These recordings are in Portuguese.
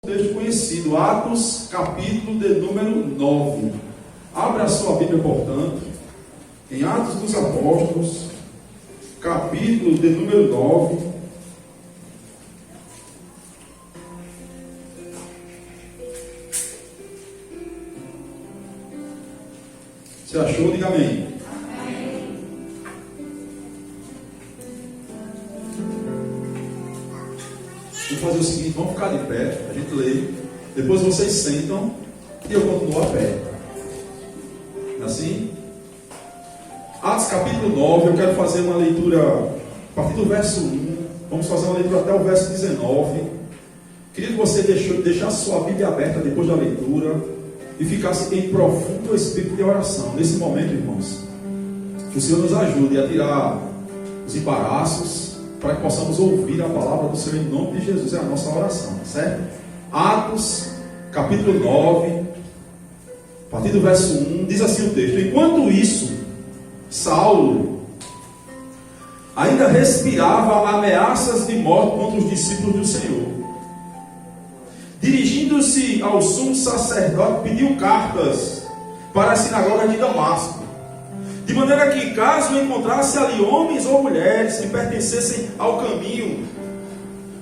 Texto conhecido, Atos, capítulo de número 9. Abra a sua Bíblia, portanto, em Atos dos Apóstolos, capítulo de número 9. Você achou? Diga amém. Vamos fazer o seguinte, vamos ficar de pé, a gente lê, depois vocês sentam e eu continuo a pé. Assim? Atos capítulo 9, eu quero fazer uma leitura a partir do verso 1, vamos fazer uma leitura até o verso 19. Queria que você deixasse sua Bíblia aberta depois da leitura e ficasse em profundo espírito de oração. Nesse momento, irmãos, que o Senhor nos ajude a tirar os embaraços, para que possamos ouvir a palavra do Senhor em nome de Jesus. É a nossa oração, certo? Atos, capítulo 9, a partir do verso 1, diz assim o texto: enquanto isso, Saulo ainda respirava ameaças de morte contra os discípulos do Senhor. Dirigindo-se ao sumo sacerdote, pediu cartas para a sinagoga de Damasco, de maneira que, caso encontrasse ali homens ou mulheres que pertencessem ao caminho,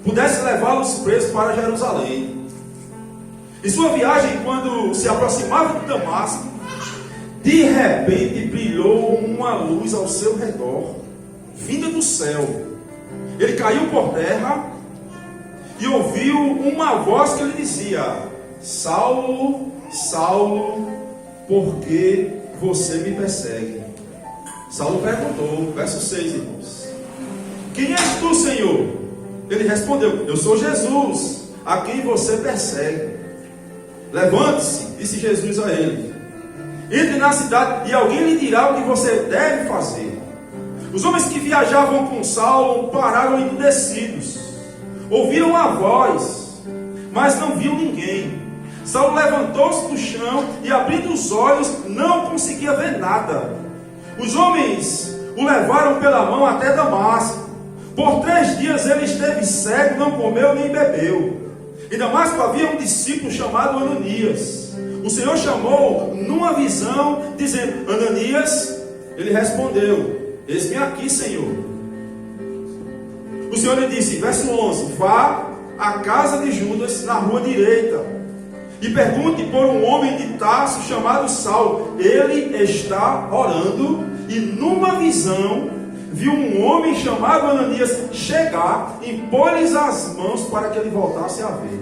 pudesse levá-los presos para Jerusalém. Em sua viagem, quando se aproximava de Damasco, de repente brilhou uma luz ao seu redor, vinda do céu. Ele caiu por terra e ouviu uma voz que lhe dizia: Saulo, Saulo, por que você me persegue? Saulo perguntou, verso 6, irmãos: quem és tu, Senhor? Ele respondeu: eu sou Jesus, a quem você persegue. Levante-se, disse Jesus a ele, entre na cidade e alguém lhe dirá o que você deve fazer. Os homens que viajavam com Saulo pararam endurecidos, ouviram a voz, mas não viam ninguém. Saulo levantou-se do chão e, abrindo os olhos, não conseguia ver nada. Os homens o levaram pela mão até Damasco. Por 3 dias ele esteve cego, não comeu nem bebeu. Em Damasco havia um discípulo chamado Ananias. O Senhor chamou numa visão, dizendo: Ananias. Ele respondeu: eis-me aqui, Senhor. O Senhor lhe disse, verso 11: vá à casa de Judas, na rua direita, e pergunte por um homem de Tarso chamado Saulo. Ele está orando, e numa visão viu um homem chamado Ananias chegar, impor-lhes as mãos para que ele voltasse a ver.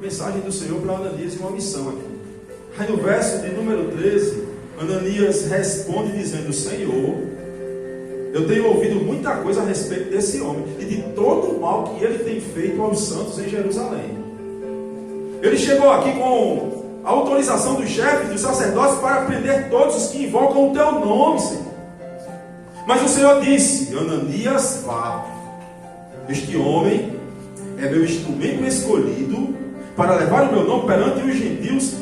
Mensagem do Senhor para Ananias e uma missão aqui. Aí no verso de número 13, Ananias responde dizendo: Senhor, eu tenho ouvido muita coisa a respeito desse homem e de todo o mal que ele tem feito aos santos em Jerusalém. Ele chegou aqui com a autorização dos chefes, dos sacerdotes, para prender todos os que invocam o teu nome, Senhor. Mas o Senhor disse: Ananias, vá. Este homem é meu instrumento escolhido para levar o meu nome perante os gentios,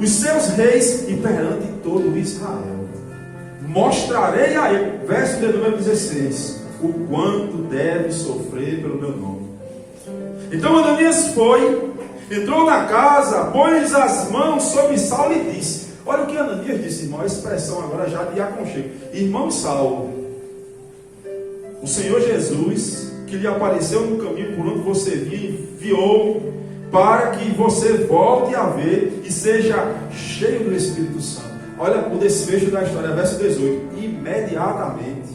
os seus reis e perante todo Israel. Mostrarei a ele, verso de número 16, o quanto deve sofrer pelo meu nome. Então Ananias foi, entrou na casa, pôs as mãos sobre Saulo e disse: olha o que Ananias disse, irmão, a expressão agora já de aconchego: irmão Saulo, o Senhor Jesus, que lhe apareceu no caminho por onde você vinha, enviou para que você volte a ver e seja cheio do Espírito Santo. Olha o desfecho da história, verso 18: imediatamente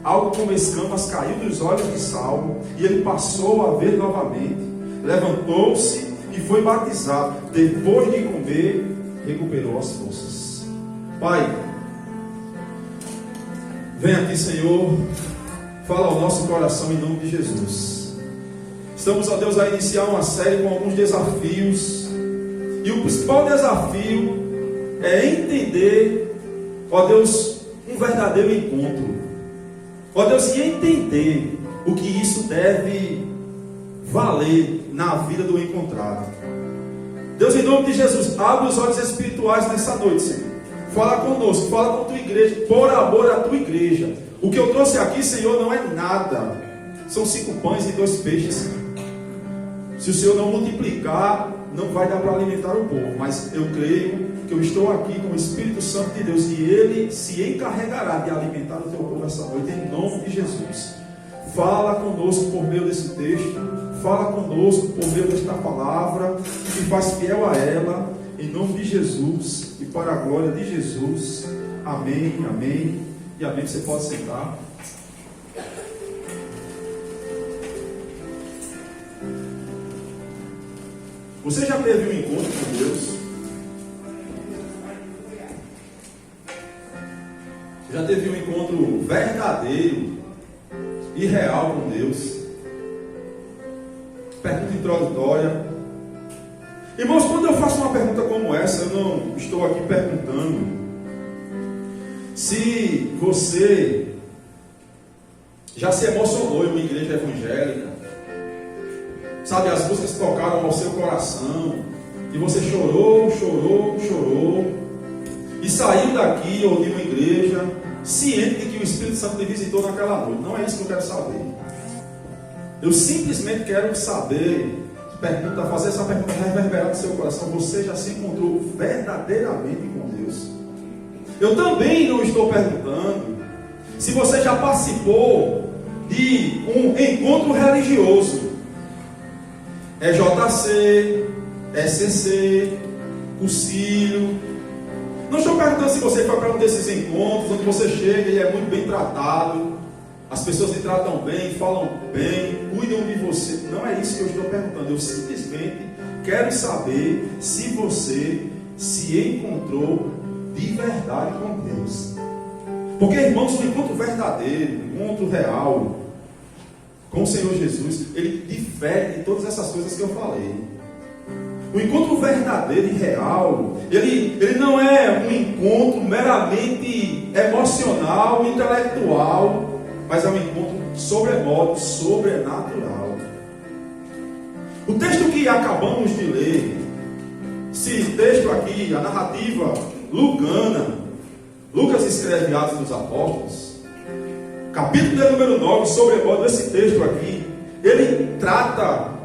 algo como escamas caiu dos olhos de Saulo, e ele passou a ver novamente. Levantou-se e foi batizado. Depois de comer, recuperou as forças. Pai, vem aqui, Senhor, fala ao nosso coração em nome de Jesus. Estamos, ó Deus, a iniciar uma série com alguns desafios, e o principal desafio é entender, ó Deus, um verdadeiro encontro. Ó Deus, e entender o que isso deve valer na vida do encontrado. Deus, em nome de Jesus, abre os olhos espirituais nessa noite, Senhor. Fala conosco, fala com a tua igreja, por amor à tua igreja. O que eu trouxe aqui, Senhor, não é nada. São 5 pães e 2 peixes Se o Senhor não multiplicar, não vai dar para alimentar o povo. Mas eu creio que eu estou aqui com o Espírito Santo de Deus e Ele se encarregará de alimentar o teu povo essa noite, em nome de Jesus. Fala conosco por meio desse texto, fala conosco por meio desta palavra, e faz fiel a ela, em nome de Jesus e para a glória de Jesus. Amém, amém e amém. Você pode sentar. Você já teve um encontro com Deus? Já teve um encontro verdadeiro e real com Deus? Pergunta introdutória. Irmãos, quando eu faço uma pergunta como essa, eu não estou aqui perguntando se você já se emocionou em uma igreja evangélica. Sabe, as músicas tocaram ao seu coração e você chorou, chorou, chorou e saiu daqui ou de uma igreja ciente de que o Espírito Santo lhe visitou naquela noite. Não é isso que eu quero saber. Eu simplesmente quero saber, fazer essa pergunta reverberar no seu coração: você já se encontrou verdadeiramente com Deus? Eu também não estou perguntando se você já participou de um encontro religioso. EJC, ECC, Cursilho. Não estou perguntando se você foi para um desses encontros onde você chega e é muito bem tratado, as pessoas lhe tratam bem, falam bem, cuidam de você. Não é isso que eu estou perguntando. Eu simplesmente quero saber se você se encontrou de verdade com Deus. Porque, irmãos, o encontro verdadeiro, o encontro real com o Senhor Jesus, ele difere de todas essas coisas que eu falei. O encontro verdadeiro e real, ele não é um encontro meramente emocional, intelectual, mas é um encontro sobremodo sobrenatural. O texto que acabamos de ler, esse texto aqui, a narrativa lucana, Lucas escreve Atos dos Apóstolos, capítulo de número 9, sobremodo esse texto aqui, ele trata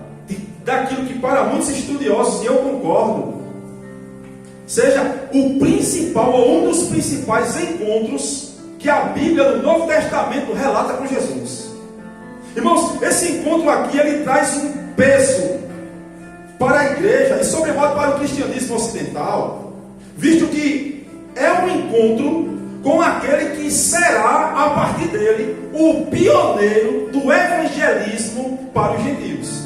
daquilo que para muitos estudiosos, e eu concordo, seja o principal ou um dos principais encontros que a Bíblia no Novo Testamento relata com Jesus. Irmãos, esse encontro aqui, ele traz um peso para a igreja e sobremodo para o cristianismo ocidental, visto que é um encontro com aquele que será, a partir dele, o pioneiro do evangelismo para os gentios.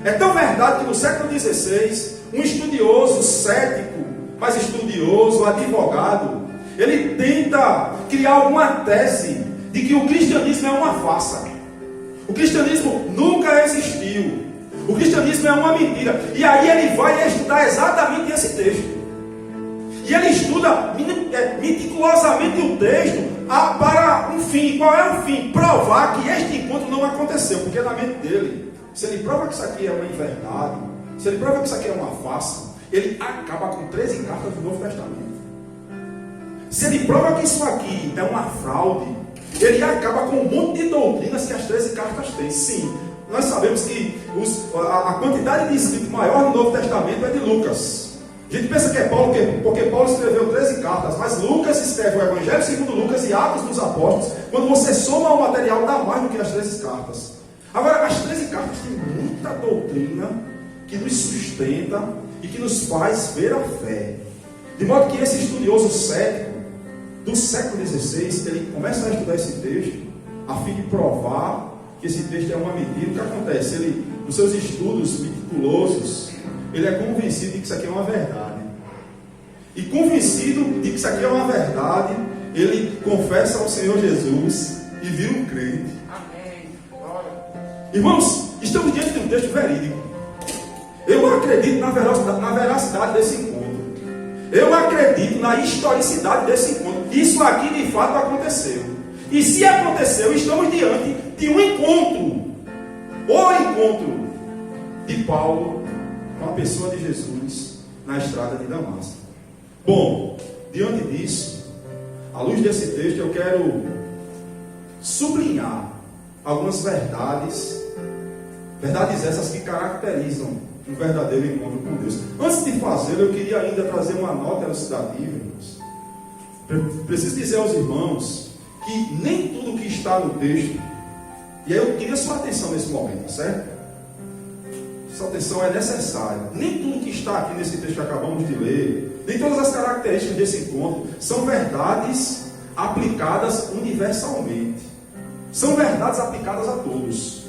É tão verdade que no século XVI, um estudioso, cético, mas estudioso, advogado, ele tenta criar alguma tese de que o cristianismo é uma farsa. O cristianismo nunca existiu. O cristianismo é uma mentira. E aí ele vai estudar exatamente esse texto. E ele estuda meticulosamente o texto para um fim. Qual é o fim? Provar que este encontro não aconteceu. Porque na mente dele, se ele prova que isso aqui é uma inverdade, se ele prova que isso aqui é uma farsa, ele acaba com 13 cartas do Novo Testamento. Se ele prova que isso aqui é uma fraude, ele acaba com um monte de doutrinas que as 13 cartas têm. Sim, nós sabemos que a quantidade de escrito maior do Novo Testamento é de Lucas. A gente pensa que é Paulo, porque Paulo escreveu 13 cartas, mas Lucas escreve o Evangelho segundo Lucas e Atos dos Apóstolos. Quando você soma o material, dá mais do que as 13 cartas. Agora, as 13 cartas têm muita doutrina que nos sustenta e que nos faz ver a fé. De modo que esse estudioso cético do século XVI, ele começa a estudar esse texto a fim de provar que esse texto é uma mentira. O que acontece? Ele, nos seus estudos meticulosos, ele é convencido de que isso aqui é uma verdade. E convencido de que isso aqui é uma verdade, ele confessa ao Senhor Jesus e vira um crente. Amém. Irmãos, estamos diante de um texto verídico. Eu acredito na veracidade desse encontro. Eu acredito na historicidade desse encontro. Isso aqui de fato aconteceu. E se aconteceu, estamos diante de um encontro. O encontro de Paulo com a pessoa de Jesus na estrada de Damasco. Bom, diante disso, à luz desse texto, eu quero sublinhar algumas verdades Verdades essas que caracterizam um verdadeiro encontro com Deus. Antes de fazê-lo, eu queria ainda trazer uma nota elucidativa, irmãos. Preciso dizer aos irmãos que nem tudo que está no texto, e aí eu queria sua atenção nesse momento, certo? Sua atenção é necessária. Nem tudo que está aqui nesse texto que acabamos de ler, nem todas as características desse encontro são verdades aplicadas universalmente. São verdades aplicadas a todos.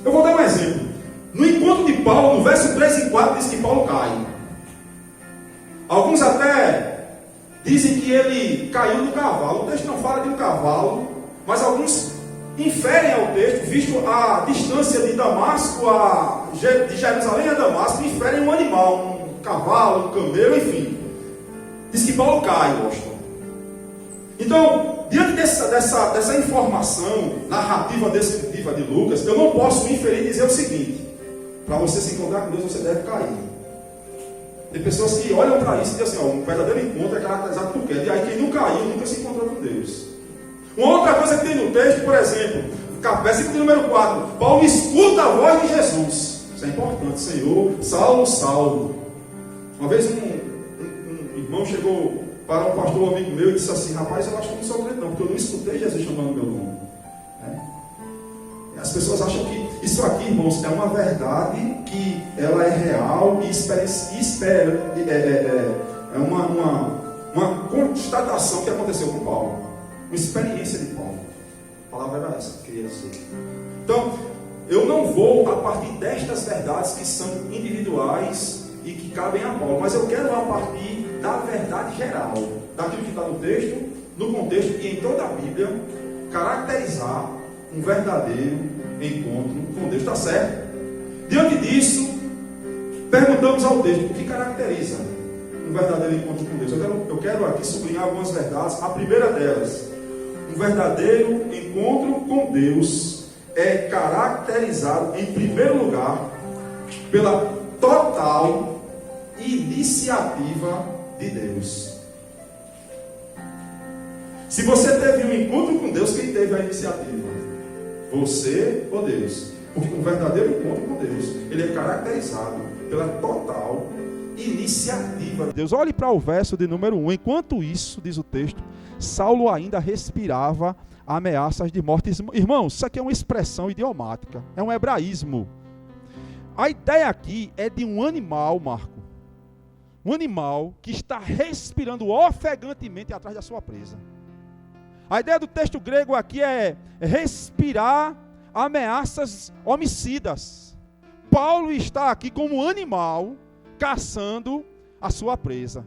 Eu vou dar um exemplo. No encontro de Paulo, no verso 3 e 4, diz que Paulo cai. Alguns até dizem que ele caiu do cavalo. O texto não fala de um cavalo, mas alguns inferem ao texto, visto a distância de Damasco, de Jerusalém a Damasco, inferem um animal, um cavalo, um camelo, enfim. Diz que Paulo cai, Washington. Então, diante dessa informação narrativa descritiva de Lucas, eu não posso inferir e dizer o seguinte: para você se encontrar com Deus, você deve cair. Tem pessoas que olham para isso e dizem assim: um verdadeiro encontro é caracterizado por quê? E aí quem não caiu, nunca se encontrou com Deus. Uma outra coisa que tem no texto, por exemplo, versículo número 4, Paulo escuta a voz de Jesus. Isso é importante. Senhor, Saulo, Saulo. Uma vez um irmão chegou para um pastor amigo meu e disse assim: rapaz, eu acho que não sou crente não, porque eu não escutei Jesus chamando meu nome. As pessoas acham que isso aqui, irmãos, é uma verdade que ela é real e é uma constatação que aconteceu com Paulo, uma experiência de Paulo. A palavra era essa que eu queria dizer. Então, eu não vou a partir destas verdades que são individuais e que cabem a Paulo, mas eu quero a partir da verdade geral, daquilo que está no texto, no contexto e em toda a Bíblia, caracterizar um verdadeiro encontro com Deus. Está certo? Diante disso, perguntamos ao texto: o que caracteriza um verdadeiro encontro com Deus? Eu quero aqui sublinhar algumas verdades. A primeira delas: um verdadeiro encontro com Deus é caracterizado, em primeiro lugar, pela total iniciativa de Deus. Se você teve um encontro com Deus, quem teve a iniciativa? Você ou Deus? Porque um verdadeiro encontro com Deus, ele é caracterizado pela total iniciativa de Deus. Olhe para o verso de número 1. Enquanto isso, diz o texto, Saulo ainda respirava ameaças de morte. Irmãos, isso aqui é uma expressão idiomática, é um hebraísmo. A ideia aqui é de um animal, Marco. Um animal que está respirando ofegantemente atrás da sua presa. A ideia do texto grego aqui é respirar ameaças homicidas. Paulo está aqui como um animal caçando a sua presa.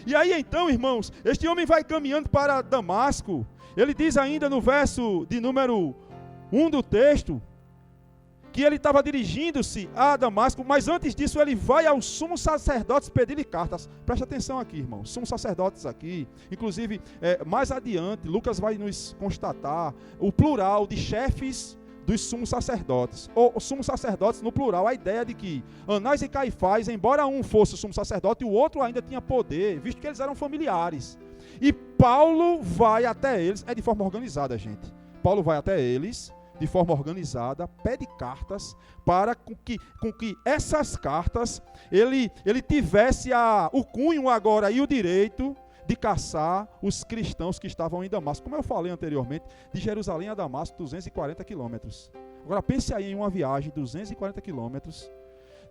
E aí então, irmãos, este homem vai caminhando para Damasco. Ele diz ainda no verso de número 1 do texto que ele estava dirigindo-se a Damasco, mas antes disso ele vai aos sumos sacerdotes pedir-lhe cartas. Preste atenção aqui, irmãos, sumos sacerdotes aqui, inclusive mais adiante, Lucas vai nos constatar o plural de chefes dos sumos sacerdotes, ou sumos sacerdotes no plural, a ideia de que Anás e Caifás, embora um fosse o sumo sacerdote, o outro ainda tinha poder, visto que eles eram familiares. E Paulo vai até eles, de forma organizada, gente. Paulo vai até eles de forma organizada, pede cartas para com que essas cartas ele tivesse o cunho agora e o direito de caçar os cristãos que estavam em Damasco. Como eu falei anteriormente, de Jerusalém a Damasco, 240 quilômetros. Agora pense aí em uma viagem, 240 quilômetros,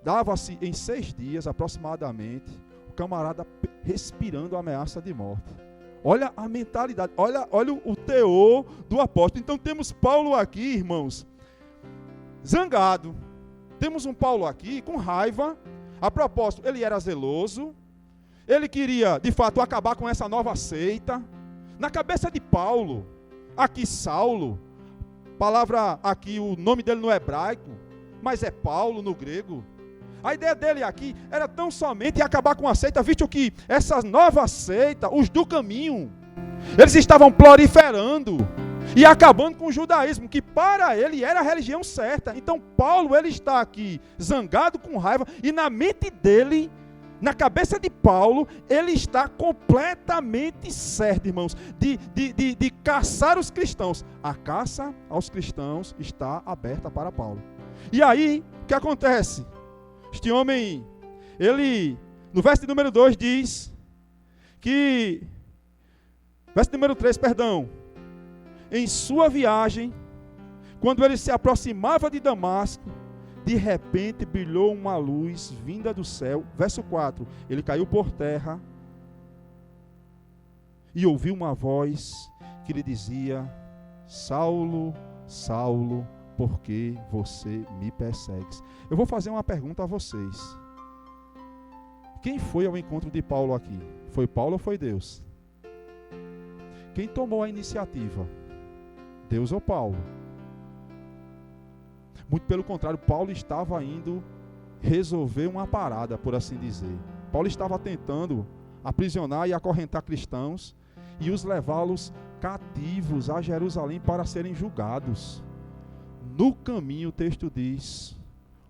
dava-se em 6 dias aproximadamente, o camarada respirando a ameaça de morte. Olha a mentalidade, olha o teor do apóstolo. Então temos Paulo aqui, irmãos, zangado. Temos um Paulo aqui com raiva. A propósito, ele era zeloso. Ele queria, de fato, acabar com essa nova seita. Na cabeça de Paulo, aqui Saulo, palavra aqui, o nome dele no hebraico, mas é Paulo no grego. A ideia dele aqui era tão somente acabar com a seita, visto que essa nova seita, os do caminho, eles estavam proliferando e acabando com o judaísmo, que para ele era a religião certa. Então Paulo, ele está aqui zangado, com raiva, e na mente dele, na cabeça de Paulo, ele está completamente certo, irmãos, de caçar os cristãos. A caça aos cristãos está aberta para Paulo. E aí, o que acontece? Este homem, ele, no verso número 2 diz que, verso número 3, perdão, em sua viagem, quando ele se aproximava de Damasco, de repente brilhou uma luz vinda do céu. Verso 4, ele caiu por terra e ouviu uma voz que lhe dizia: Saulo, Saulo, por que você me persegue? Eu vou fazer uma pergunta a vocês. Quem foi ao encontro de Paulo aqui? Foi Paulo ou foi Deus? Quem tomou a iniciativa? Deus ou Paulo? Muito pelo contrário, Paulo estava indo resolver uma parada, por assim dizer. Paulo estava tentando aprisionar e acorrentar cristãos e os levá-los cativos a Jerusalém para serem julgados. No caminho, o texto diz,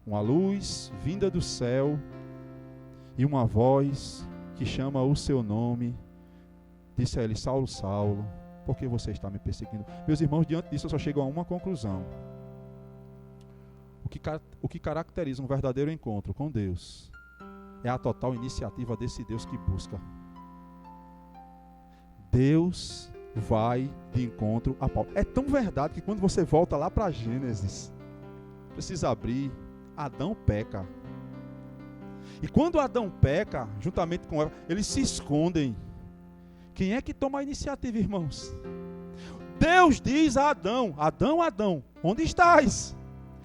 uma luz vinda do céu e uma voz que chama o seu nome, disse a ele: Saulo, Saulo, por que você está me perseguindo? Meus irmãos, diante disso eu só chego a uma conclusão. O que caracteriza um verdadeiro encontro com Deus é a total iniciativa desse Deus que busca. Deus vai de encontro a Paulo. É tão verdade que quando você volta lá para Gênesis, precisa abrir, Adão peca. E quando Adão peca, juntamente com Eva, eles se escondem. Quem é que toma a iniciativa, irmãos? Deus diz a Adão: Adão, Adão, onde estás?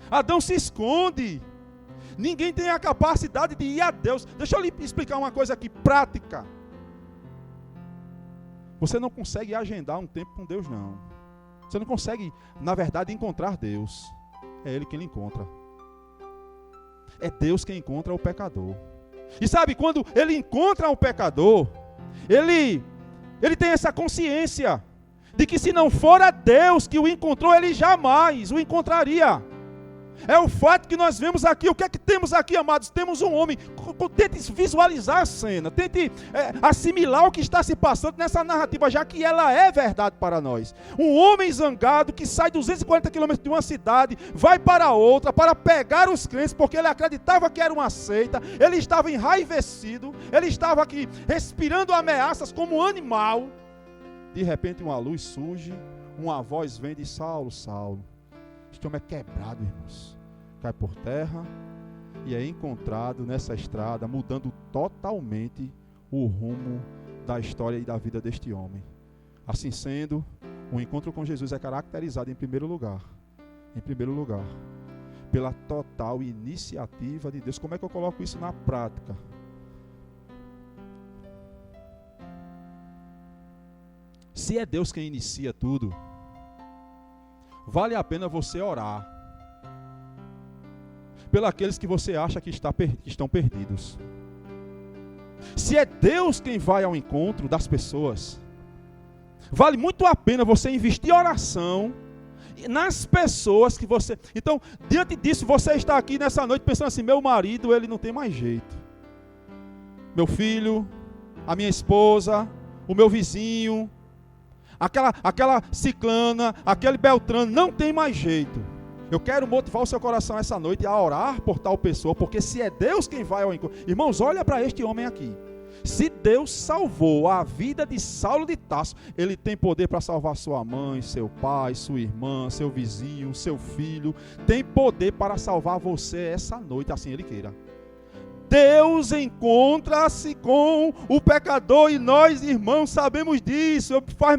Adão se esconde. Ninguém tem a capacidade de ir a Deus. Deixa eu lhe explicar uma coisa aqui, prática. Você não consegue agendar um tempo com Deus, não. Você não consegue, na verdade, encontrar Deus. É Ele quem lhe encontra. É Deus quem encontra o pecador. E sabe, quando Ele encontra o pecador, Ele tem essa consciência de que se não for a Deus que o encontrou, Ele jamais o encontraria. É o fato que nós vemos aqui. O que é que temos aqui, amados? Temos um homem. Tente visualizar a cena. Tente assimilar o que está se passando nessa narrativa, já que ela é verdade para nós. Um homem zangado que sai 240 quilômetros de uma cidade, vai para outra, para pegar os crentes, porque ele acreditava que era uma seita. Ele estava enraivecido. Ele estava aqui respirando ameaças como um animal. De repente uma luz surge, uma voz vem de Saulo, Saulo. Este homem é quebrado, irmãos. Cai por terra e é encontrado nessa estrada, mudando totalmente o rumo da história e da vida deste homem. Assim sendo, o encontro com Jesus é caracterizado em primeiro lugar, pela total iniciativa de Deus. Como é que eu coloco isso na prática? Se é Deus quem inicia tudo, vale a pena você orar pelos que você acha que estão perdidos. Se é Deus quem vai ao encontro das pessoas, vale muito a pena você investir oração nas pessoas que você... Então, diante disso, você está aqui nessa noite pensando assim: meu marido, ele não tem mais jeito. Meu filho, a minha esposa, o meu vizinho, aquela ciclana, aquele beltrano, não tem mais jeito. Eu quero motivar o seu coração essa noite a orar por tal pessoa, porque se é Deus quem vai ao encontro... Irmãos, olha para este homem aqui. Se Deus salvou a vida de Saulo de Tarso, Ele tem poder para salvar sua mãe, seu pai, sua irmã, seu vizinho, seu filho. Tem poder para salvar você essa noite, assim Ele queira. Deus encontra-se com o pecador e nós, irmãos, sabemos disso.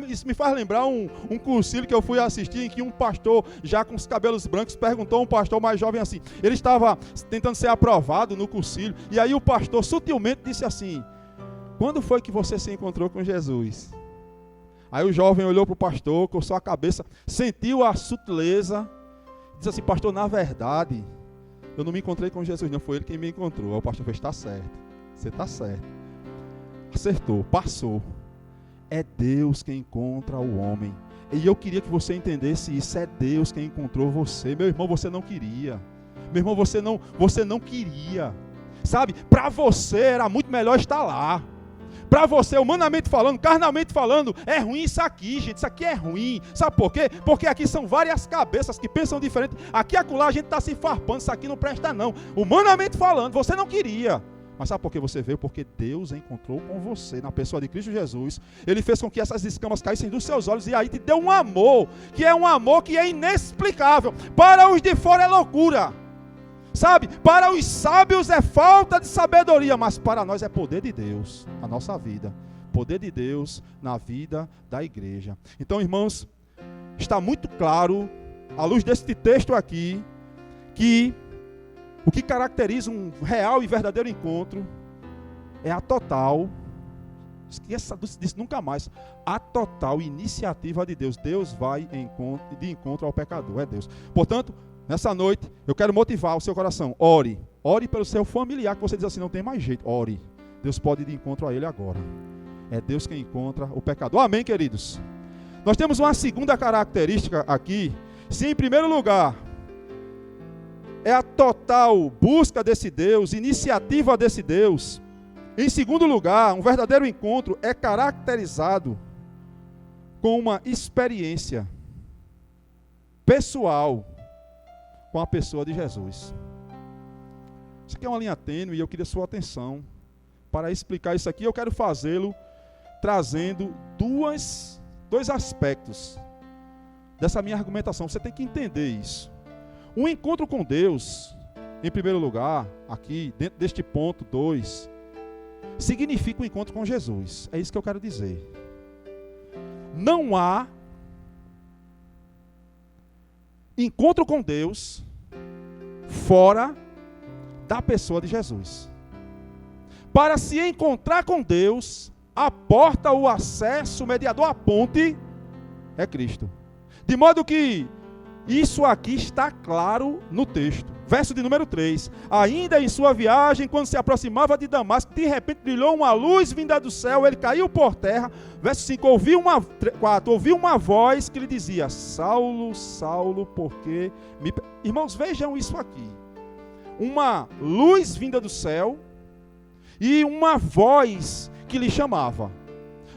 Isso me faz lembrar um cursilho que eu fui assistir, em que um pastor, já com os cabelos brancos, perguntou a um pastor mais jovem assim. Ele estava tentando ser aprovado no cursilho, e aí o pastor sutilmente disse assim: quando foi que você se encontrou com Jesus? Aí o jovem olhou para o pastor, coçou a cabeça, sentiu a sutileza, disse assim: pastor, na verdade... eu não me encontrei com Jesus, não, foi Ele quem me encontrou. Aí o pastor fez: está certo, você está certo. Acertou, passou. É Deus quem encontra o homem. E eu queria que você entendesse isso. É Deus quem encontrou você. Meu irmão, você não queria. Meu irmão, você não queria. Sabe, para você era muito melhor estar lá. para você, humanamente falando, carnalmente falando, é ruim isso aqui, gente. Isso aqui é ruim. Sabe por quê? Porque aqui são várias cabeças que pensam diferente. Aqui e acolá a gente está se farpando. Isso aqui não presta não. Humanamente falando, você não queria. Mas sabe por que você veio? Porque Deus encontrou com você, na pessoa de Cristo Jesus. Ele fez com que essas escamas caíssem dos seus olhos e aí te deu um amor que é inexplicável. Para os de fora é loucura. Sabe? Para os sábios é falta de sabedoria, mas para nós é poder de Deus na nossa vida. Poder de Deus na vida da igreja. Então, irmãos, está muito claro, à luz deste texto aqui, que o que caracteriza um real e verdadeiro encontro é a total, esqueça disso nunca mais, a total iniciativa de Deus. Deus vai de encontro ao pecador, é Deus. Portanto, nessa noite, eu quero motivar o seu coração. Ore pelo seu familiar, que você diz assim, não tem mais jeito. Ore, Deus pode ir de encontro a ele agora. É Deus quem encontra o pecador. Amém, queridos? Nós temos uma segunda característica aqui. Se em primeiro lugar é a total busca desse Deus, iniciativa desse Deus. Em segundo lugar, um verdadeiro encontro é caracterizado com uma experiência pessoal com a pessoa de Jesus. Isso aqui é uma linha tênue e eu queria sua atenção para explicar isso aqui. Eu quero fazê-lo trazendo dois aspectos dessa minha argumentação. Você tem que entender isso. Um encontro com Deus, em primeiro lugar, aqui, dentro deste ponto 2, significa um encontro com Jesus. É isso que eu quero dizer. Não há encontro com Deus fora da pessoa de Jesus. Para se encontrar com Deus, a porta, o acesso, o mediador, a ponte é Cristo. De modo que isso aqui está claro no texto. Verso de número 3. Ainda em sua viagem, quando se aproximava de Damasco, de repente brilhou uma luz vinda do céu, ele caiu por terra. Verso 5. Ouviu uma voz que lhe dizia: Saulo, Saulo, por que me... Irmãos, vejam isso aqui. Uma luz vinda do céu e uma voz que lhe chamava.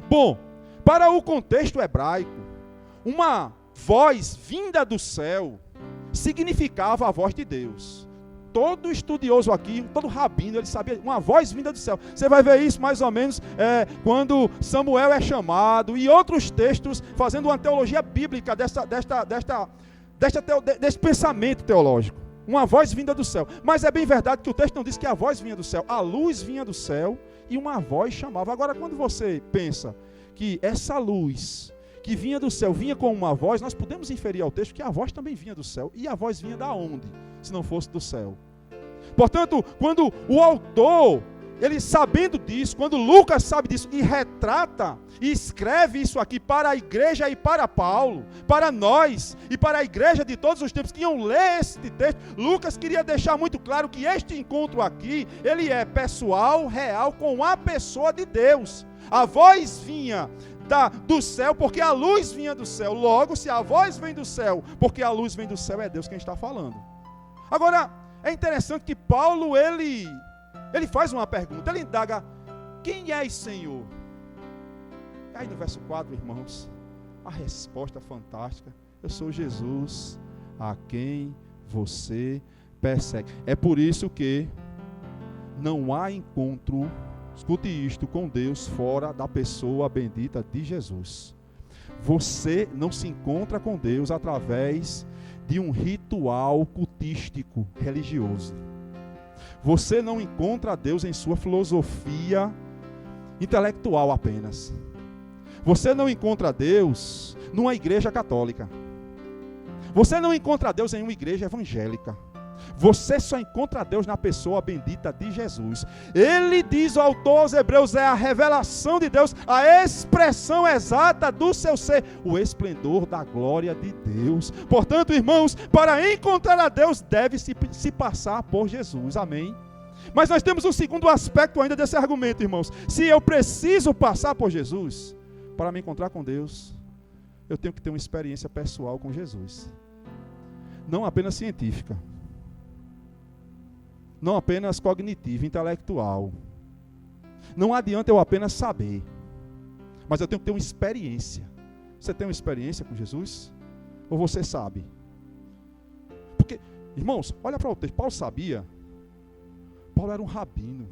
Bom, para o contexto hebraico, uma voz vinda do céu significava a voz de Deus. Todo estudioso aqui, todo rabino, ele sabia, uma voz vinda do céu. Você vai ver isso mais ou menos quando Samuel é chamado, e outros textos fazendo uma teologia bíblica desse pensamento teológico. Uma voz vinda do céu. Mas é bem verdade que o texto não diz que a voz vinha do céu. A luz vinha do céu e uma voz chamava. Agora, quando você pensa que essa luz que vinha do céu, vinha com uma voz, nós podemos inferir ao texto que a voz também vinha do céu. E a voz vinha da onde? Se não fosse do céu. Portanto, quando o autor, ele sabendo disso, quando Lucas sabe disso e retrata e escreve isso aqui para a igreja e para Paulo, para nós e para a igreja de todos os tempos que iam ler este texto, Lucas queria deixar muito claro que este encontro aqui, ele é pessoal, real, com a pessoa de Deus. A voz vinha do céu, porque a luz vinha do céu. Logo, se a voz vem do céu, porque a luz vem do céu, é Deus quem está falando. Agora, é interessante que Paulo, ele faz uma pergunta, ele indaga: quem és, Senhor? E aí no verso 4, irmãos, a resposta fantástica: eu sou Jesus, a quem você persegue. É por isso que não há encontro, escute isto, com Deus fora da pessoa bendita de Jesus. Você não se encontra com Deus através de um ritual cultístico religioso. Você não encontra Deus em sua filosofia intelectual apenas. Você não encontra Deus numa igreja católica. Você não encontra Deus em uma igreja evangélica. Você só encontra Deus na pessoa bendita de Jesus. Ele diz, o autor aos Hebreus, é a revelação de Deus, a expressão exata do seu ser, o esplendor da glória de Deus. Portanto, irmãos, para encontrar a Deus, deve-se passar por Jesus. Amém? Mas nós temos um segundo aspecto ainda desse argumento, irmãos. Se eu preciso passar por Jesus para me encontrar com Deus, eu tenho que ter uma experiência pessoal com Jesus. Não apenas científica. Não apenas cognitiva, intelectual. Não adianta eu apenas saber, mas eu tenho que ter uma experiência. Você tem uma experiência com Jesus? Ou você sabe? Porque, irmãos, olha para o texto. Paulo sabia. Paulo era um rabino.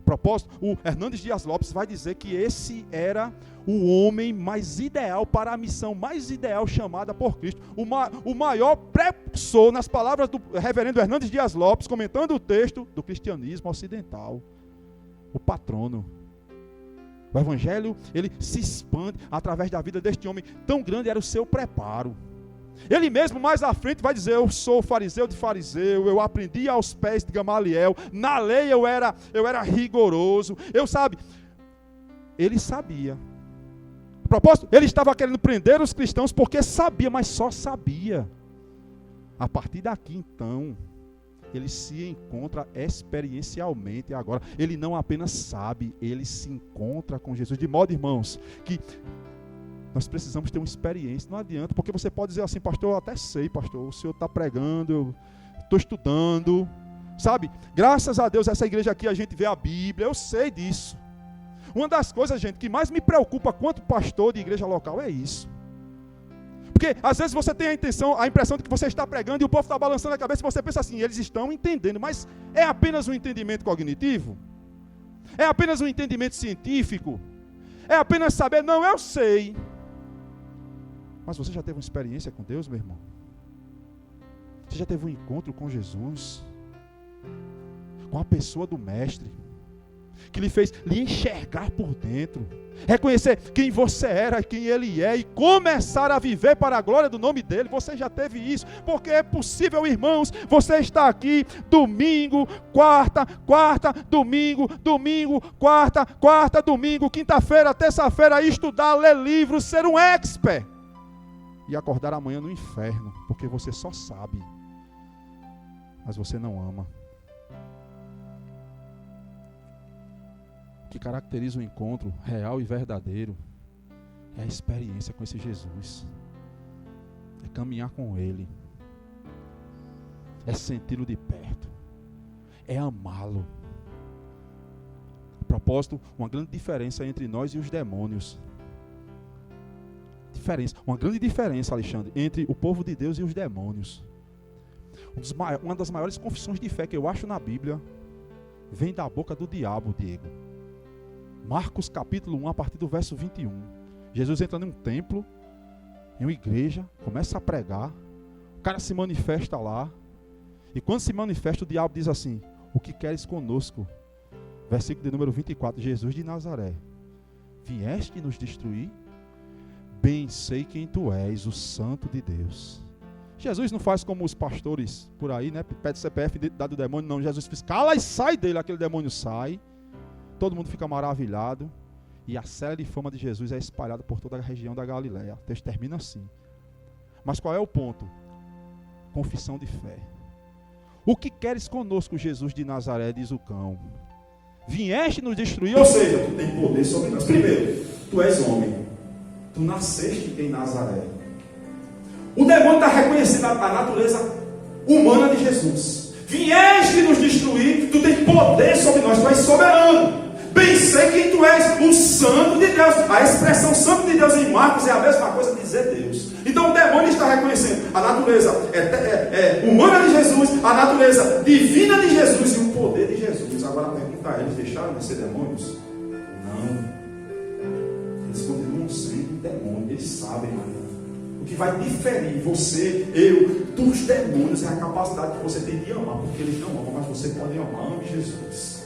Propósito, o Hernandes Dias Lopes vai dizer que esse era o homem mais ideal para a missão mais ideal chamada por Cristo. O maior precursor, nas palavras do reverendo Hernandes Dias Lopes, comentando o texto do cristianismo ocidental. O patrono. O evangelho, ele se expande através da vida deste homem. Tão grande era o seu preparo. Ele mesmo mais à frente vai dizer: eu sou fariseu de fariseu, eu aprendi aos pés de Gamaliel, na lei eu era rigoroso, ele sabia. A propósito, ele estava querendo prender os cristãos porque sabia, mas só sabia. A partir daqui então, ele se encontra experiencialmente agora. Ele não apenas sabe, ele se encontra com Jesus. De modo, irmãos, que nós precisamos ter uma experiência. Não adianta, porque você pode dizer assim: pastor, eu até sei, pastor, o senhor está pregando, eu estou estudando, sabe? Graças a Deus, essa igreja aqui a gente vê a Bíblia, eu sei disso. Uma das coisas, gente, que mais me preocupa quanto pastor de igreja local é isso. Porque às vezes você tem a impressão de que você está pregando e o povo está balançando a cabeça e você pensa assim: eles estão entendendo, mas é apenas um entendimento cognitivo? É apenas um entendimento científico? É apenas saber? Não, eu sei. Mas você já teve uma experiência com Deus, meu irmão? Você já teve um encontro com Jesus? Com a pessoa do Mestre? Que lhe fez lhe enxergar por dentro, reconhecer quem você era, quem Ele é, e começar a viver para a glória do nome dEle. Você já teve isso, porque é possível, irmãos, você está aqui, domingo, quarta, domingo, quarta, domingo, quinta-feira, terça-feira, estudar, ler livros, ser um expert, e acordar amanhã no inferno, porque você só sabe, mas você não ama. O que caracteriza o encontro real e verdadeiro é a experiência com esse Jesus, é caminhar com Ele, é senti-lo de perto, é amá-lo. A propósito, uma grande diferença entre nós e os demônios. Uma grande diferença, Alexandre, entre o povo de Deus e os demônios. Uma das maiores confissões de fé que eu acho na Bíblia vem da boca do diabo, Diego. Marcos capítulo 1, a partir do verso 21. Jesus entra num templo, em uma igreja, começa a pregar, o cara se manifesta lá, e quando se manifesta, o diabo diz assim: o que queres conosco? Versículo de número 24, Jesus de Nazaré, vieste nos destruir? Bem sei quem tu és, o Santo de Deus. Jesus não faz como os pastores por aí, né? Pede CPF, dá do demônio, não. Jesus fez: cala e sai dele, aquele demônio sai. Todo mundo fica maravilhado. E a célere fama de Jesus é espalhada por toda a região da Galileia. O texto termina assim. Mas qual é o ponto? Confissão de fé. O que queres conosco, Jesus de Nazaré, diz o cão? Vieste nos destruir? Ou seja, tu tem poder sobre nós. Primeiro, tu és homem. Tu nasceste em Nazaré. O demônio está reconhecendo a natureza humana de Jesus. Vieste nos destruir, tu tens poder sobre nós, tu és soberano. Bem sei quem tu és, o Santo de Deus. A expressão Santo de Deus em Marcos é a mesma coisa que dizer Deus. Então o demônio está reconhecendo a natureza humana de Jesus, a natureza divina de Jesus e o poder de Jesus. Agora a pergunta é: eles deixaram de ser demônios? Não. Eles continuam sendo demônios, eles sabem, mano. O que vai diferir você, eu, dos demônios é a capacidade que você tem de amar, porque eles não amam, mas você pode amar. Ame Jesus.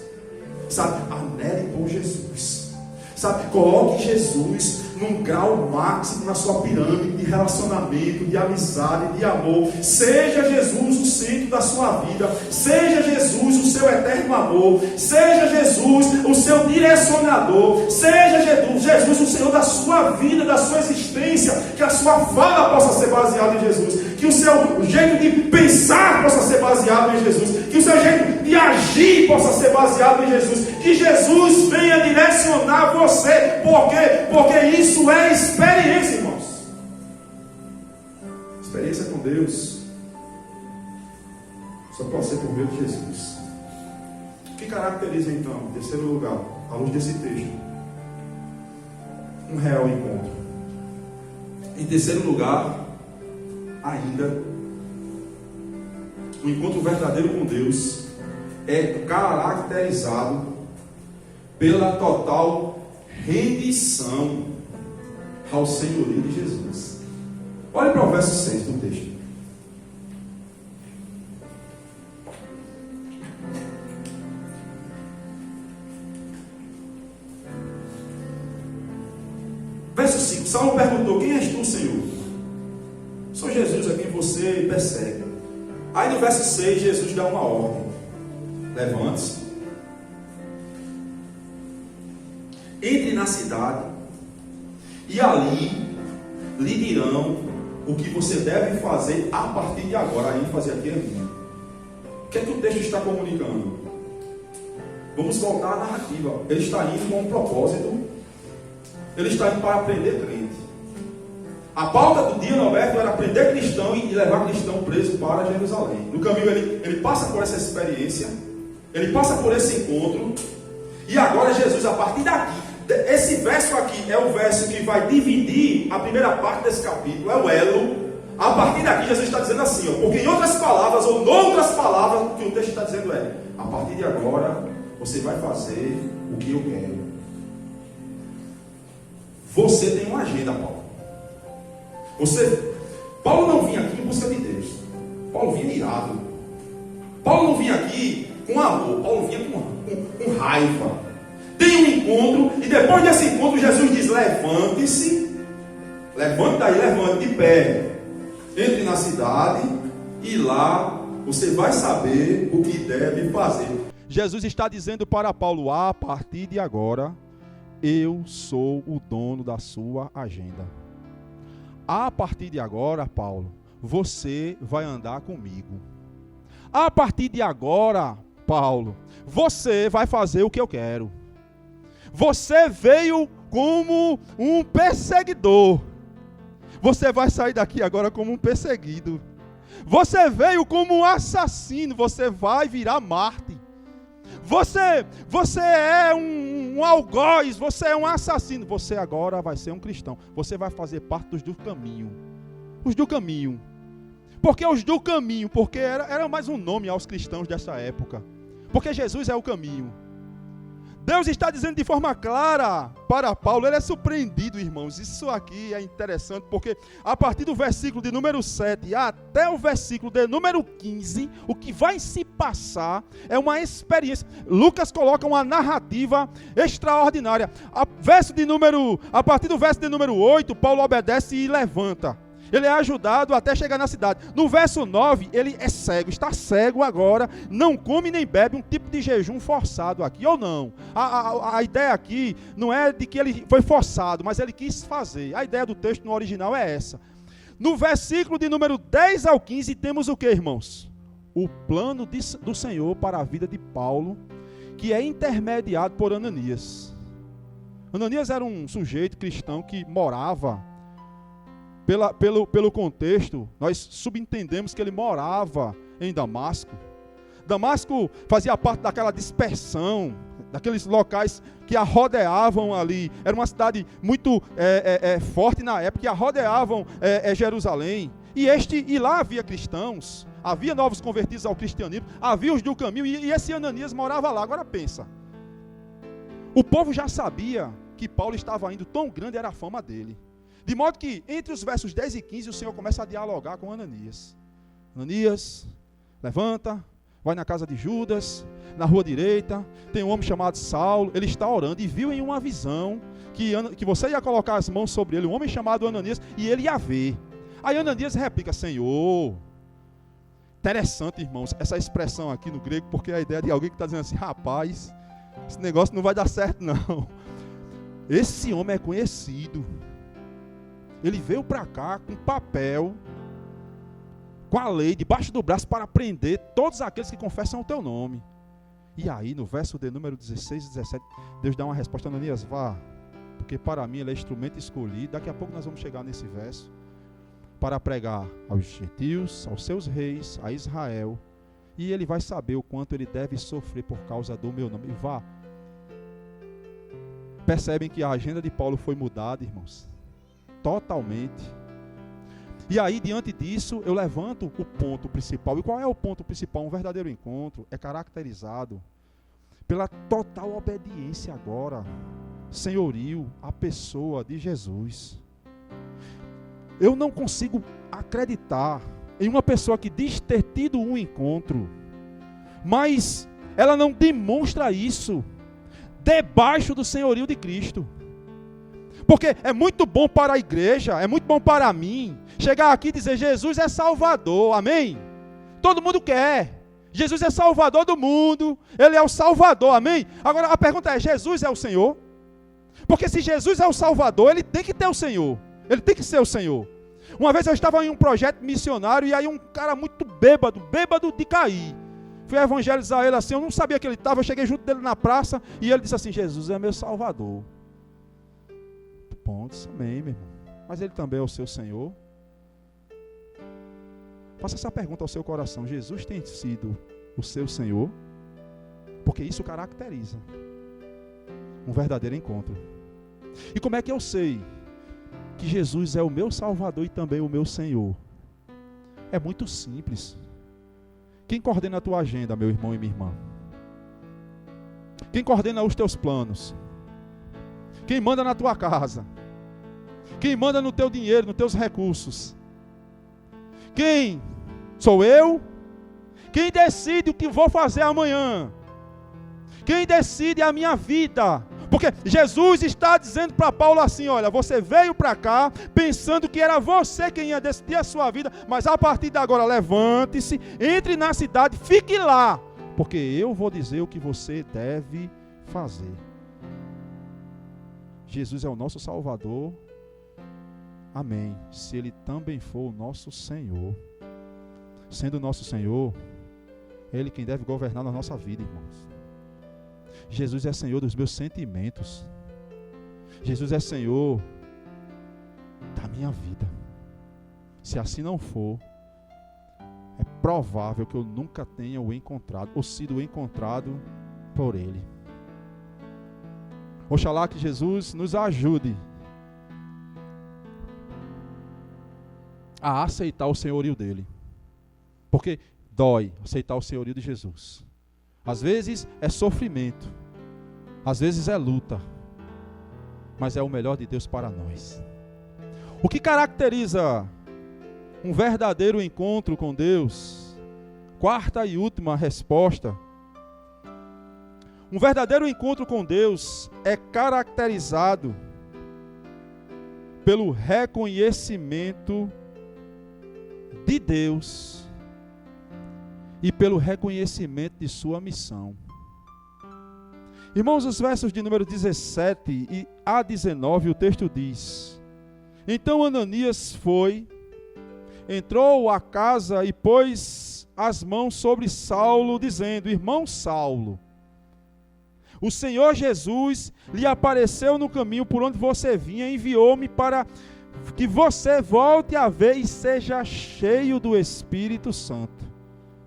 Sabe, anele por Jesus. Sabe, coloque Jesus num grau máximo na sua pirâmide de relacionamento, de amizade, de amor. Seja Jesus o centro da sua vida. Seja Jesus o seu eterno amor. Seja Jesus o seu direcionador. Seja Jesus o Senhor da sua vida, da sua existência. Que a sua fala possa ser baseada em Jesus. Que o seu jeito de pensar possa ser baseado em Jesus. Que o seu jeito de agir possa ser baseado em Jesus. Que Jesus venha direcionar você. Por quê? Porque isso é experiência, irmãos. Experiência com Deus só pode ser por meio de Jesus. O que caracteriza então, em terceiro lugar, à luz desse texto, um real encontro. Em terceiro lugar, ainda, o encontro verdadeiro com Deus é caracterizado pela total rendição ao senhorio de Jesus. Olhe para o verso 6 do texto. Verso 5, Saulo perguntou: quem és tu, Senhor? Sou Jesus a quem você persegue. Aí no verso 6, Jesus dá uma ordem: levante-se, entre na cidade, e ali lhe dirão o que você deve fazer a partir de agora. A ênfase aqui é minha. O que é que o texto está comunicando? Vamos voltar à narrativa. Ele está indo com um propósito. Ele está indo para aprender crente. A pauta do dia, Norberto, era aprender cristão e levar cristão preso para Jerusalém. No caminho ele passa por essa experiência, ele passa por esse encontro, e agora Jesus, a partir daqui, esse verso aqui é o verso que vai dividir a primeira parte desse capítulo, é o elo. A partir daqui Jesus está dizendo assim, ó, porque em outras palavras, ou noutras palavras, o que o texto está dizendo é: a partir de agora, você vai fazer o que eu quero. Você tem uma agenda, Paulo. Paulo não vinha aqui em busca de Deus. Paulo vinha irado. Paulo não vinha aqui com amor. Paulo vinha com raiva. Tem um encontro, e depois desse encontro Jesus diz: levante-se, levante daí, levante de pé, entre na cidade, e lá você vai saber o que deve fazer. Jesus está dizendo para Paulo: a partir de agora, eu sou o dono da sua agenda. A partir de agora, Paulo, você vai andar comigo. A partir de agora, Paulo, você vai fazer o que eu quero. Você veio como um perseguidor. Você vai sair daqui agora como um perseguido. Você veio como um assassino. Você vai virar Marte. Você é um algoz, você é um assassino. Você agora vai ser um cristão. Você vai fazer parte dos do caminho. Os do caminho. Porque os do caminho, porque era mais um nome aos cristãos dessa época. Porque Jesus é o caminho. Deus está dizendo de forma clara para Paulo. Ele é surpreendido, irmãos. Isso aqui é interessante, porque a partir do versículo de número 7 até o versículo de número 15, o que vai se passar é uma experiência. Lucas coloca uma narrativa extraordinária. A partir do verso de número 8, Paulo obedece e levanta. Ele é ajudado até chegar na cidade. No verso 9, ele é cego, está cego agora, não come nem bebe, um tipo de jejum forçado aqui, ou não. A ideia aqui não é de que ele foi forçado, mas ele quis fazer. A ideia do texto no original é essa. No versículo de número 10 ao 15, temos o que, irmãos? O plano do Senhor para a vida de Paulo, que é intermediado por Ananias. Ananias era um sujeito cristão que morava... Pelo contexto, nós subentendemos que ele morava em Damasco. Damasco fazia parte daquela dispersão, daqueles locais que a rodeavam ali. Era uma cidade muito forte na época, que a rodeavam Jerusalém. E lá havia cristãos, havia novos convertidos ao cristianismo, havia os do caminho, e esse Ananias morava lá. Agora pensa, o povo já sabia que Paulo estava indo, tão grande era a fama dele. De modo que, entre os versos 10 e 15, o Senhor começa a dialogar com Ananias. Ananias, levanta, vai na casa de Judas, na rua direita, tem um homem chamado Saulo, ele está orando e viu em uma visão que você ia colocar as mãos sobre ele, um homem chamado Ananias, e ele ia ver. Aí Ananias replica: Senhor. Interessante, irmãos, essa expressão aqui no grego, porque é a ideia de alguém que está dizendo assim: rapaz, esse negócio não vai dar certo não. Esse homem é conhecido. Ele veio para cá com papel, com a lei, debaixo do braço, para prender todos aqueles que confessam o teu nome. E aí, no verso de número 16 e 17, Deus dá uma resposta: Ananias, vá, porque para mim ele é instrumento escolhido. Daqui a pouco nós vamos chegar nesse verso, para pregar aos gentios, aos seus reis, a Israel. E ele vai saber o quanto ele deve sofrer por causa do meu nome. E vá, Percebem que a agenda de Paulo foi mudada, irmãos? Totalmente. E aí, diante disso, eu levanto o ponto principal. E qual é o ponto principal? Um verdadeiro encontro é caracterizado pela total obediência agora, senhorio, à pessoa de Jesus. Eu não consigo acreditar em uma pessoa que diz ter tido um encontro, mas ela não demonstra isso debaixo do senhorio de Cristo. Porque é muito bom para a igreja, é muito bom para mim, chegar aqui e dizer, Jesus é Salvador, amém? Todo mundo quer. Jesus é Salvador do mundo, Ele é o Salvador, amém? Agora a pergunta é, Jesus é o Senhor? Porque se Jesus é o Salvador, Ele tem que ter o Senhor, Ele tem que ser o Senhor. Uma vez eu estava em um projeto missionário e aí um cara muito bêbado de cair. Fui evangelizar ele assim, eu não sabia que ele estava, eu cheguei junto dele na praça e ele disse assim, Jesus é meu Salvador. Bom, disse amém, meu irmão. Mas Ele também é o seu Senhor? Faça essa pergunta ao seu coração, Jesus tem sido o seu Senhor? Porque isso caracteriza um verdadeiro encontro. E como é que eu sei que Jesus é o meu Salvador e também o meu Senhor? É muito simples. Quem coordena a tua agenda, meu irmão e minha irmã? Quem coordena os teus planos? Quem manda na tua casa? Quem manda no teu dinheiro, nos teus recursos? Quem? Sou eu? Quem decide o que vou fazer amanhã? Quem decide a minha vida? Porque Jesus está dizendo para Paulo assim, olha, você veio para cá pensando que era você quem ia decidir a sua vida, mas a partir de agora levante-se, entre na cidade, fique lá, porque eu vou dizer o que você deve fazer. Jesus é o nosso Salvador, amém, se Ele também for o nosso Senhor. Sendo o nosso Senhor, é Ele quem deve governar na nossa vida, irmãos. Jesus é Senhor dos meus sentimentos. Jesus é Senhor da minha vida. Se assim não for, é provável que eu nunca tenha o encontrado, ou sido encontrado por Ele. Oxalá que Jesus nos ajude a aceitar o senhorio dEle. Porque dói aceitar o senhorio de Jesus. Às vezes é sofrimento, às vezes é luta, mas é o melhor de Deus para nós. O que caracteriza um verdadeiro encontro com Deus? Quarta e última resposta. Um verdadeiro encontro com Deus é caracterizado pelo reconhecimento de Deus e pelo reconhecimento de sua missão. Irmãos, os versos de número 17 a 19, o texto diz: Então Ananias foi, entrou à casa e pôs as mãos sobre Saulo, dizendo: Irmão Saulo, o Senhor Jesus lhe apareceu no caminho por onde você vinha e enviou-me para que você volte a ver e seja cheio do Espírito Santo.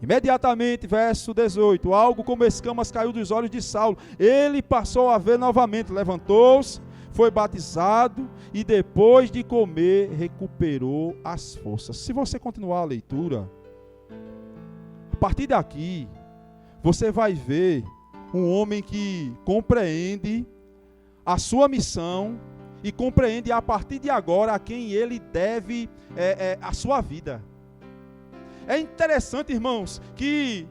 Imediatamente, verso 18, algo como escamas caiu dos olhos de Saulo. Ele passou a ver novamente, levantou-se, foi batizado e depois de comer recuperou as forças. Se você continuar a leitura, a partir daqui, você vai ver um homem que compreende a sua missão e compreende a partir de agora a quem ele deve a sua vida. É interessante, irmãos, que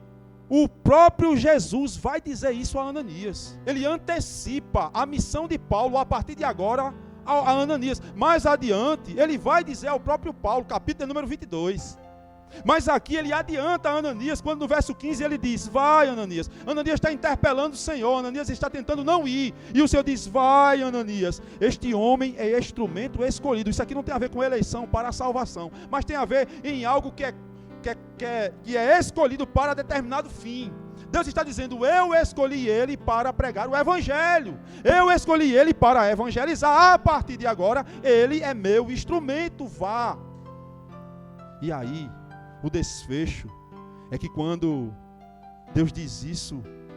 o próprio Jesus vai dizer isso a Ananias. Ele antecipa a missão de Paulo a partir de agora a Ananias. Mais adiante, ele vai dizer ao próprio Paulo, capítulo número 22. Mas aqui ele adianta a Ananias, quando no verso 15 ele diz: vai, Ananias. Ananias está interpelando o Senhor, Ananias está tentando não ir. E o Senhor diz: vai, Ananias. Este homem é instrumento escolhido. Isso aqui não tem a ver com eleição para a salvação, mas tem a ver em algo que é escolhido para determinado fim. Deus está dizendo: eu escolhi ele para pregar o Evangelho. Eu escolhi ele para evangelizar. A partir de agora, ele é meu instrumento. Vá. E aí, o desfecho é que quando Deus diz isso,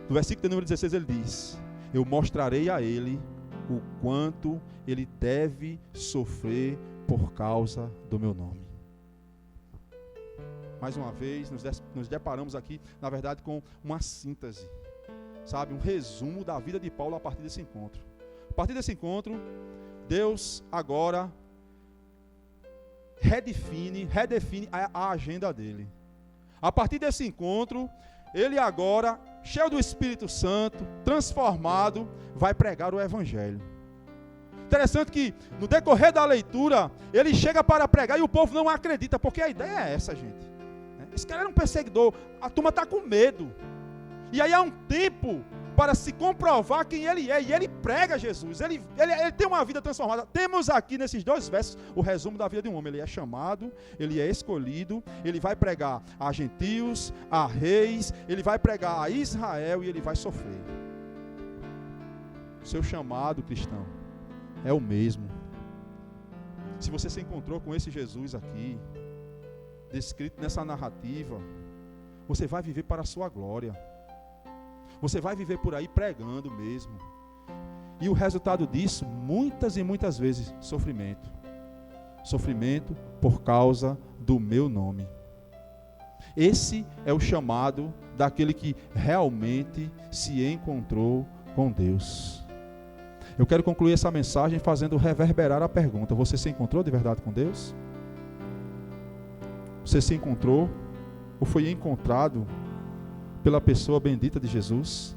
no versículo número 16 ele diz: eu mostrarei a ele o quanto ele deve sofrer por causa do meu nome. Mais uma vez, nos deparamos aqui, na verdade, com uma síntese, sabe, um resumo da vida de Paulo a partir desse encontro. A partir desse encontro, Deus agora redefine a agenda dele. A partir desse encontro, ele agora, cheio do Espírito Santo, transformado, vai pregar o Evangelho. Interessante que no decorrer da leitura, ele chega para pregar e o povo não acredita, porque a ideia é essa, gente. Esse cara era um perseguidor, a turma está com medo. E aí há um tempo para se comprovar quem ele é, e ele prega Jesus, ele tem uma vida transformada. Temos aqui nesses 2 versos o resumo da vida de um homem. Ele é chamado, ele é escolhido, ele vai pregar a gentios, a reis, ele vai pregar a Israel e ele vai sofrer. Seu chamado, cristão, é o mesmo. Se você se encontrou com esse Jesus aqui, descrito nessa narrativa, você vai viver para a sua glória. Você vai viver por aí pregando mesmo. E o resultado disso, muitas e muitas vezes, sofrimento. Sofrimento por causa do meu nome. Esse é o chamado daquele que realmente se encontrou com Deus. Eu quero concluir essa mensagem fazendo reverberar a pergunta: você se encontrou de verdade com Deus? Você se encontrou ou foi encontrado pela pessoa bendita de Jesus?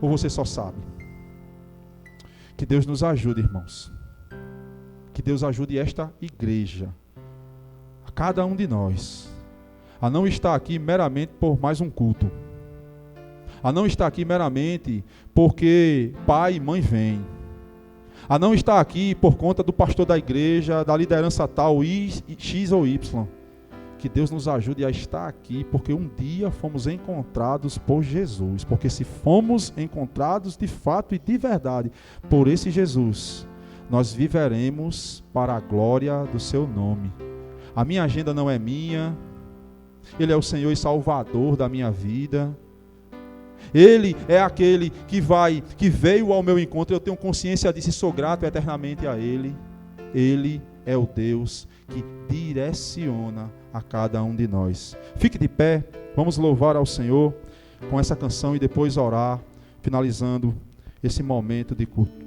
Ou você só sabe? Que Deus nos ajude, irmãos. Que Deus ajude esta igreja, a cada um de nós, a não estar aqui meramente por mais um culto, a não estar aqui meramente porque pai e mãe vêm, a não estar aqui por conta do pastor da igreja, da liderança tal, X ou Y. Que Deus nos ajude a estar aqui, porque um dia fomos encontrados por Jesus. Porque se fomos encontrados de fato e de verdade por esse Jesus, nós viveremos para a glória do seu nome. A minha agenda não é minha, Ele é o Senhor e Salvador da minha vida. Ele é aquele que veio ao meu encontro. Eu tenho consciência disso e sou grato eternamente a Ele. Ele é o Deus que direciona a cada um de nós. Fique de pé, vamos louvar ao Senhor com essa canção e depois orar, finalizando esse momento de culto.